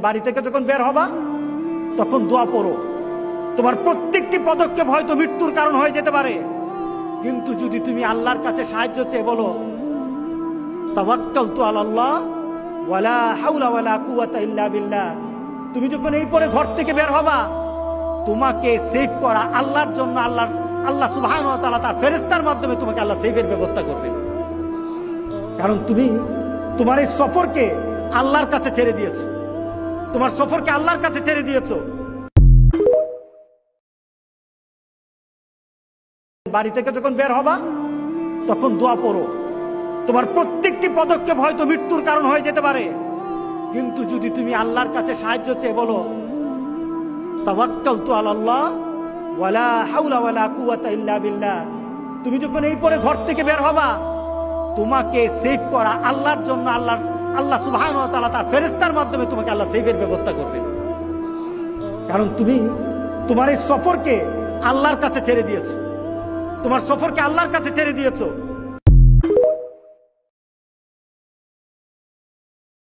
বাড়ি থেকে যখন বের হবা তখন দোয়া পড়ো। তোমার প্রত্যেকটি পদক্ষেপ হয়তো মৃত্যুর কারণ হয়ে যেতে পারে, কিন্তু যদি তুমি আল্লাহর কাছে সাহায্য চেয়ে বলো তাওয়াক্কালতু আলাল্লাহ ওয়ালা হাওলা ওয়ালা কুওয়াতা ইল্লা বিল্লাহ, তুমি যখন এই পরে ঘর থেকে বের হবা তোমাকে সেভ করা আল্লাহর জন্য আল্লাহ সুবহানাহু ওয়া তাআলা তার ফেরেশতার মাধ্যমে তোমাকে আল্লাহ সেভের ব্যবস্থা করবে। কারণ তুমি তোমার এই সফরকে আল্লাহর কাছে ছেড়ে দিয়েছো, তোমার সফরকে আল্লাহর কাছে ছেড়ে দিয়েছো। বাড়ি থেকে যখন বের হবা তখন দোয়া পড়ো। তোমার প্রত্যেকটি পদক্ষেপ হয়তো মৃত্যুর কারণ হয়ে যেতে পারে, কিন্তু যদি তুমি আল্লাহর কাছে সাহায্য চেয়ে বলো তাওয়াক্কালতু আলাল্লাহ ওয়ালা হাওলা ওয়ালা কুওয়াতা ইল্লা বিল্লাহ, তুমি যখন এই পরে ঘর থেকে বের হবা তোমাকে সেভ করা আল্লাহর জন্য আল্লাহ সুবহানাহু ওয়া তাআলা তার ফেরেশতার মাধ্যমে তোমাকে আল্লাহ সেভের ব্যবস্থা করবে। কারণ তুমি তোমার এই সফরকে আল্লাহর কাছে ছেড়ে দিয়েছো, তোমার সফরকে আল্লাহর কাছে ছেড়ে দিয়েছো।